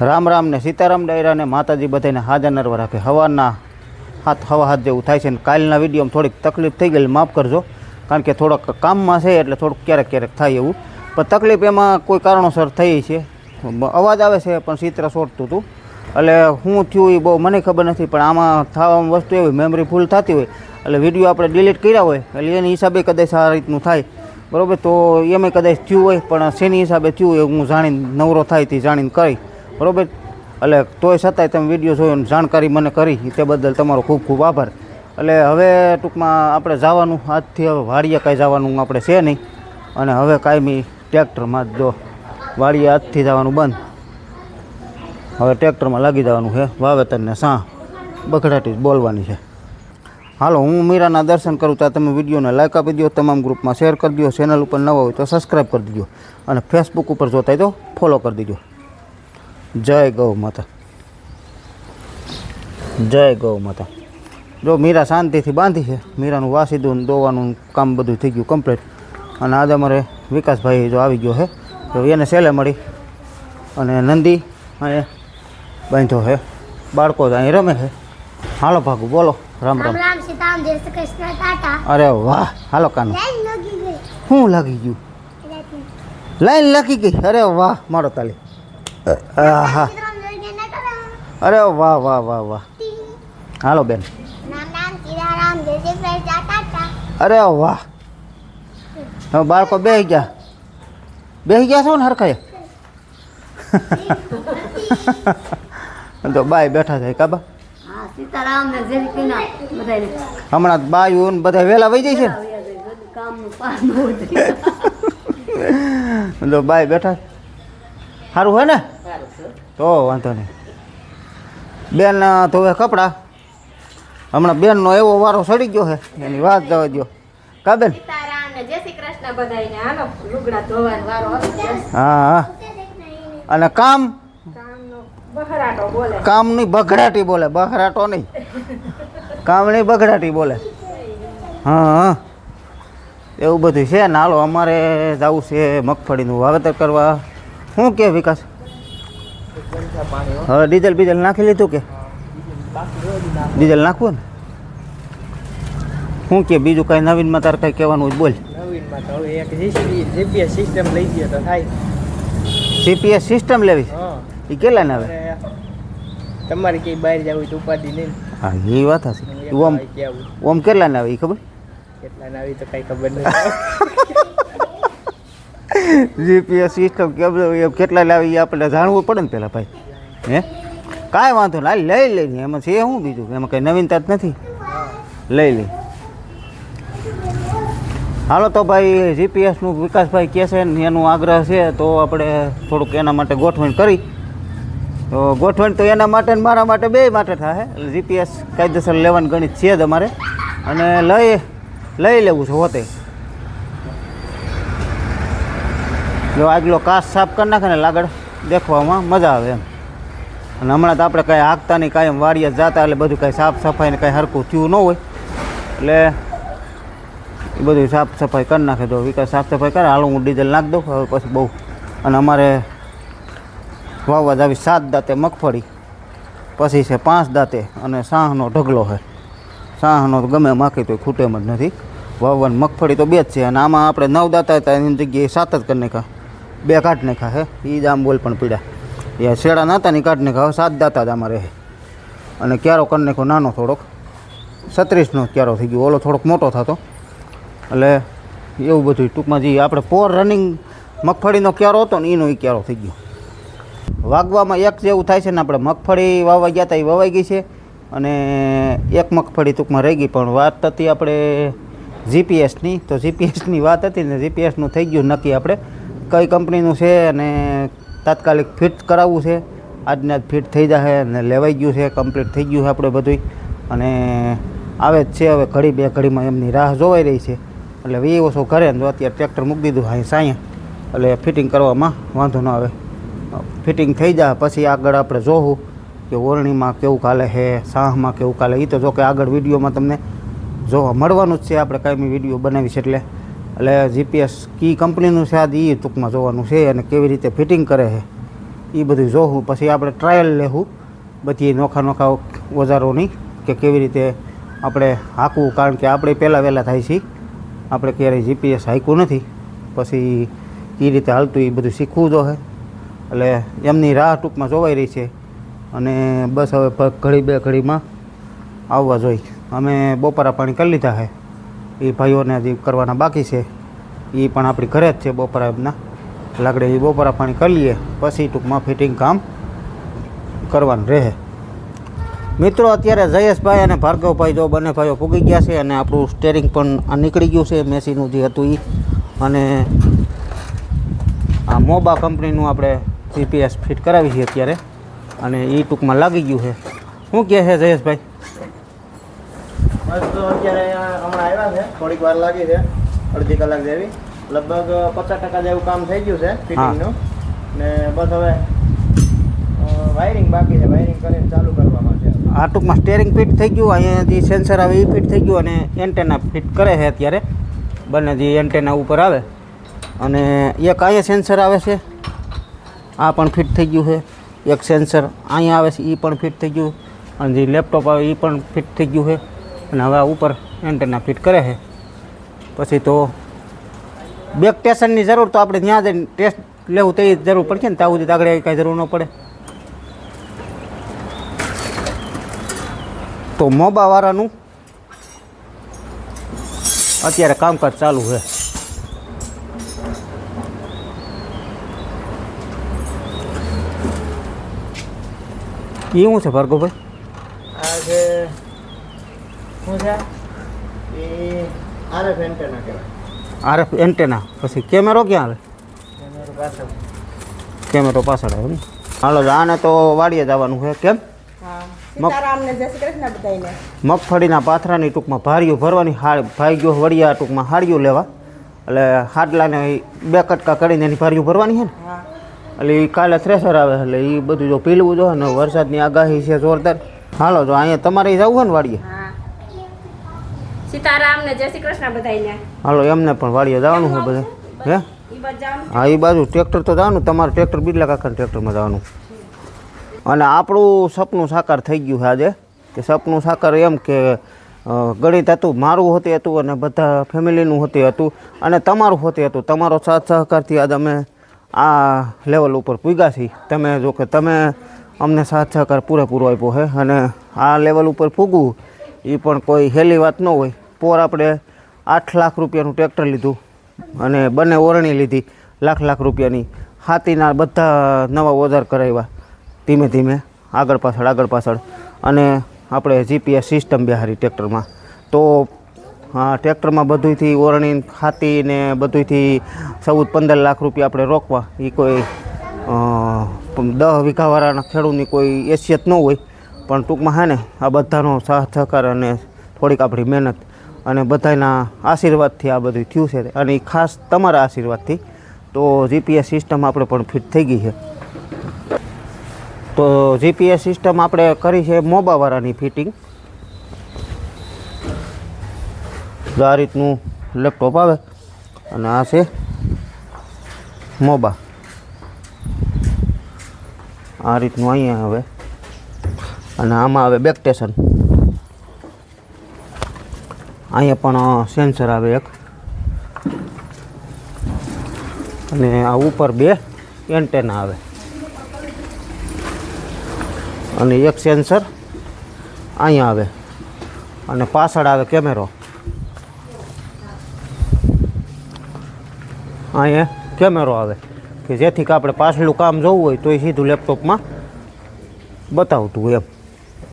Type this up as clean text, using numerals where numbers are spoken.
રામ રામ ને સીતારામ ડાયરા ને માતાજી બધાને હાજર નરવા રાખે. હવાના હવા હાથ જેવું થાય છે ને કાલના વિડીયોમાં થોડીક તકલીફ થઈ ગઈ, માફ કરજો. કારણ કે થોડોક કામમાં છે એટલે થોડુંક ક્યારેક થાય એવું, પણ તકલીફ એમાં કોઈ કારણોસર થઈ છે. અવાજ આવે છે પણ ચિત્ર છોડતું હતું, એટલે શું થયું એ બહુ મને ખબર નથી. પણ આમાં થવામાં વસ્તુ એવી મેમરી ફૂલ થતી હોય એટલે વિડીયો આપણે ડિલીટ કર્યા હોય એટલે એની હિસાબે કદાચ આ રીતનું થાય, બરાબર. તો એમાં કદાચ થયું હોય પણ શેની હિસાબે થયું હોય હું જાણીને નવરો થાય તે જાણીને કરી, બરાબર. એટલે તોય છતાંય તમે વિડીયો જોયો ને જાણકારી મને કરી તે બદલ તમારો ખૂબ ખૂબ આભાર. એટલે હવે ટૂંકમાં આપણે જવાનું આજથી હવે વાડીએ કાંઈ જવાનું આપણે છે નહીં, અને હવે કાયમી ટ્રેક્ટરમાં જ જો વાડીએ આજથી જવાનું બંધ. હવે ટ્રેક્ટરમાં લાગી જવાનું છે, વાવેતરને સાં બખડાટી જ બોલવાની છે. હાલો, હું મીરાના દર્શન કરું ત્યાં તમે વિડીયોને લાઈક આપી દો, તમામ ગ્રુપમાં શેર કરી દો, ચેનલ ઉપર નવા હોય તો સબસ્ક્રાઈબ કરી દીજો, અને ફેસબુક ઉપર જોતા હોય તો ફોલો કરી દીજો. જય ગૌ માતા, જય ગૌ માતા. જો મીરા શાંતિથી બાંધી છે, મીરાનું વાસીદું દોવાનું કામ બધું થઈ ગયું કમ્પ્લીટ. અને આજે અમારે વિકાસભાઈ જો આવી ગયો છે, તો એને સેલે મળી અને નંદી અહીંયા બાંધ્યો છે, બાળકો જ અહીં રમે છે. હાલો ભાગું બોલો રામ રામ. અરે વાહ, હાલો કાનો. શું લાગી ગયું? લાઈન લાગી ગઈ. અરે વાહ મારો તાલી. હા, અરે વાહ વાહ વાહ વાહ. હાલો બેન. અરે વાહ, હવે બાળકો બેસી ગયા છો ને હરખાએ? તો બાય બેઠા થાય કાબા. હમણાં બાયું બધા વહેલા વહી જાય છે ને, તો બાય બેઠા. સારું હોય ને? તો વાંધો નહીં. બેન ધોવે કપડાં. હમણાં બેનનો એવો વારો સડી ગયો છે, એની વાત જવા દો કા બેન. હા, અને કામની બઘડાટી બોલે, બઘરાટો નહીં, કામની બઘડાટી બોલે. હા, એવું બધું છે ને. હાલો, અમારે જવું છે મગફળીનું વાવેતર કરવા. શું કે વિકાસ, હવે ડીઝલ બીજલ નાખી લીધું કે? ડીઝલ નાખવું ને? શું કે બીજું કાંઈ નવીનમાં તારે કાંઈ કહેવાનું હોય બોલ. નવીનમાં તો હવે એક જીપીએસ સિસ્ટમ લઈ ગયો તો થાય. જીપીએસ સિસ્ટમ લેવી? એ કેટલા ને આવે? તમારે ક્યાંય બહાર જવું તો ઉપાધિ નહીં. હા, એ વાત હશે. ઓમ કેટલા ને આવે એ ખબર? કેટલા ને આવી તો કાંઈ ખબર નથી. જીપીએસ સિસ્ટમ કેટલા લાવી એ આપણે જાણવું પડે ને પહેલાં ભાઈ. હે, કાંઈ વાંધો નહીં, લઈ લઈને એમાં છે શું બીજું, એમાં કંઈ નવીનતા જ નથી, લઈ લઈ. હાલો તો ભાઈ, જીપીએસનું વિકાસભાઈ કહે છે ને એનું આગ્રહ છે, તો આપણે થોડુંક એના માટે ગોઠવણ કરી. તો ગોઠવણ તો એના માટે ને મારા માટે બે માટે થાય. એટલે જીપીએસ કાયદેસર લેવાનું ગણિત છે જ અમારે, અને લઈ લેવું છે હોતે. જો આગલો કાચ સાફ કરી નાખે ને લાગડ દેખવામાં મજા આવે એમ. અને હમણાં તો આપણે કાંઈ હાંકતા નહીં, કાયમ વાડીએ જતા એટલે બધું કાંઈ સાફ સફાઈને કાંઈ હરખું થયું ન હોય, એટલે એ બધું સાફ સફાઈ કરી નાખે. તો વિકાસ સાફ સફાઈ કરે. હાલો, હું ડીઝલ નાખી દઉં હવે પછી બહુ. અને અમારે વાવવા જ આવી 7 દાંતે મગફળી, પછી છે 5 દાંતે, અને સાહનો ઢગલો છે. સાહનો તો ગમે માખી તો ખૂટે એમ જ નથી. વાવવાની મગફળી તો 2 જ છે, અને આમાં આપણે 9 દાંતા હતા એની જગ્યાએ 7 જ કરી નાખ્યા, 2 કાઢી નાખ્યા છે. એ જ આમ બોલ પણ પીડ્યા, એ શેડા નહોતા ને કાઢી નાખ્યા. હવે 7 દાંતા જ આમાં રહે. અને ક્યારો કરી નાખ્યો નાનો થોડોક, 36નો ક્યારો થઈ ગયો, ઓલો થોડોક મોટો થતો. એટલે એવું બધું ટૂંકમાં જે આપણે પોર રનિંગ મગફળીનો ક્યારો હતો ને એનો એ ક્યારો થઈ ગયો. વાગવામાં એક જેવું થાય છે ને. આપણે મગફળી વાવવા ગયા હતા એ વવાઈ ગઈ છે, અને એક મગફળી ટૂંકમાં રહી ગઈ. પણ વાત હતી આપણે જીપીએસની, તો જીપીએસની વાત હતી ને, જીપીએસનું થઈ ગયું નક્કી આપણે કઈ કંપનીનું છે અને તાત્કાલિક ફિટ કરાવવું છે. આજને આજ ફિટ થઈ જશે અને લેવાઈ ગયું છે, કમ્પ્લીટ થઈ ગયું છે આપણે બધું. અને આવે જ છે હવે ઘડી બે ઘડીમાં એમની રાહ જોવાઈ રહી છે. એટલે વી ઓછો ઘરે તો અત્યારે ટ્રેક્ટર મૂકી દીધું અહીં સાંયે, એટલે ફિટિંગ કરવામાં વાંધો ન આવે. ફિટિંગ થઈ જાય પછી આગળ આપણે જોવું કે ઓરણીમાં કેવું કાલે છે, સાહમાં કેવું કાલે. એ તો જો કે આગળ વિડીયોમાં તમને જોવા મળવાનું જ છે. આપણે કાંઈ વિડીયો બનાવીશ એટલે જીપીએસ કી કંપનીનું છે આ એ ટૂંકમાં જોવાનું છે, અને કેવી રીતે ફિટિંગ કરે છે એ બધું જોવું. પછી આપણે ટ્રાયલ લેવું બધી નોખા નોખા ઓજારોની કે કેવી રીતે આપણે હાંકવું, કારણ કે આપણે પહેલાં વહેલા થાય છે, આપણે ક્યારેય જીપીએસ હાંક્યું નથી. પછી એ રીતે હાલતું એ બધું શીખવું જોઈએ. એટલે એમની રાહ ટૂંકમાં જોવાઈ રહી છે અને બસ હવે ઘડી બે ઘડીમાં આવવા જોઈએ. અમે બપોરા પાણી કરી લીધા છે, એ ભાઈઓને હજી કરવાના બાકી છે. એ પણ આપણી ઘરે જ છે બપોરા એમના લાગડે. એ બપોરા પાણી કરી લઈએ પછી ટૂંકમાં ફિટિંગ કામ કરવાનું રહે. મિત્રો અત્યારે જયેશભાઈ અને ભાર્ગવભાઈ જો બંને ભાઈઓ પૂગી ગયા છે અને આપણું સ્ટેરિંગ પણ આ નીકળી ગયું છે મેસીનું જે હતું એ. અને આ મોબા કંપનીનું આપણે જીપીએસ ફિટ કરાવી છે અત્યારે અને એ ટૂંકમાં લાગી ગયું છે. શું કહે છે જયેશભાઈ? બસ તો અત્યારે હમણાં આવ્યા છે, થોડીક વાર લાગી છે, અડધી કલાક જેવી. લગભગ 50% જેવું કામ થઈ ગયું છે ફિટિંગનું. ને બસ હવે વાયરિંગ બાકી છે, વાયરિંગ કરીને ચાલુ કરવામાં છે. આ ટૂંકમાં સ્ટેરિંગ ફિટ થઈ ગયું, અહીંયા જે સેન્સર આવે એ ફિટ થઈ ગયું અને એન્ટેના ફિટ કરે છે અત્યારે. બંને જે એન્ટેના ઉપર આવે અને એક અહીંયા સેન્સર આવે છે, આ પણ ફિટ થઈ ગયું છે. એક સેન્સર અહીંયા આવે છે, એ પણ ફિટ થઈ ગયું. અને જે લેપટોપ આવે એ પણ ફિટ થઈ ગયું છે. અને હવે આ ઉપર એન્ટેના ફિટ કરે છે. પછી તો બેક ટેસ્ટની જરૂર તો આપણે ત્યાં જઈને ટેસ્ટ લેવું તો એ જરૂર પડશે ને, ત્યાં સુધી આગળ કાંઈ જરૂર ન પડે. તો મોબાવાળાનું અત્યારે કામકાજ ચાલુ છે. એ શું છે ભાર્ગવભાઈ? આ જે શું છે એ આરએફ એન્ટેના કહેવાય. RF antenna. પછી કેમેરો ક્યાં આવે? કેમેરો પાછળ. કેમેરો પાછળ આવે ને. હાલો આને તો વાડીએ જવાનું છે. કેમ? સીતારામને જય શ્રી કૃષ્ણ બધાયને. મગફળીના પાથરાની ટૂંકમાં ભારીઓ ભરવાની. ભાઈ ગયો વડિયા ટૂંકમાં હાડીઓ લેવા, એટલે હાડલાને બે કટકા કરીને એની ભારીઓ ભરવાની છે ને. હા. એટલે એ કાલે થ્રેસર આવે એટલે એ બધું જો પીલવું જોઈએ ને. વરસાદની આગાહી છે જોરદાર. હાલો જો અહીંયા તમારે જવું હોય ને વાડીએ. હા. સીતારામને જય શ્રી કૃષ્ણ બધાયને. હાલો એમને પણ વાડીએ જવાનું છે બધે. હે? ઈ બજામ. હા એ બાજુ ટ્રેક્ટર તો જવાનું, તમારે ટ્રેક્ટર બિરલા કાકાના ટ્રેક્ટરમાં જવાનું. અને આપણું સપનું સાકાર થઈ ગયું છે આજે. કે સપનું સાકાર એમ કે ગણિત હતું, મારું હોતી હતું અને બધા ફેમિલીનું હોતી હતું અને તમારું હોતી હતું. તમારો સાથ સહકારથી આજે અમે આ લેવલ ઉપર પૂગ્યા છીએ. તમે જો કે તમે અમને સાથ સહકાર પૂરેપૂરો આપ્યો છે અને આ લેવલ ઉપર પૂગવું એ પણ કોઈ હેલી વાત ન હોય. પોર આપણે 8 લાખ રૂપિયાનું ટ્રેક્ટર લીધું અને બંને ઓરણી લીધી લાખ રૂપિયાની. હાથીના બધા નવા ઓજાર કરાવ્યા ધીમે ધીમે આગળ પાછળ અને આપણે જીપીએસ સિસ્ટમ બેહારી ટ્રેક્ટરમાં. તો હા ટ્રેક્ટરમાં બધુંયથી ઓરણી હાથી ને બધુંયથી 14-15 લાખ રૂપિયા આપણે રોકવા. એ કોઈ 10 વીઘાવાળાના ખેડૂતની કોઈ હેસિયત ન હોય. પણ ટૂંકમાં હે ને આ બધાનો સાથ સહકાર અને થોડીક આપણી મહેનત અને બધાના આશીર્વાદથી આ બધું થયું છે. અને એ ખાસ તમારા આશીર્વાદથી તો જીપીએસ સિસ્ટમ આપણે પણ ફિટ થઈ ગઈ છે. તો જીપીએસ સિસ્ટમ આપણે કરી છે મોબાવાળાની ફિટિંગ. જો આ રીતનું લેપટોપ આવે અને આ છે મોબા. આ રીતનું અહીંયા આવે અને આમાં આવે બેક સ્ટેશન. અહીંયા પણ સેન્સર આવે એક અને આ ઉપર 2 એન્ટેના આવે અને એક સેન્સર અહીંયા આવે અને પાછળ આવે કેમેરો. અહીંયા કેમેરો આવે કે જેથી કે આપણે પાછળનું કામ જોવું હોય તો એ સીધું લેપટોપમાં બતાવતું એમ.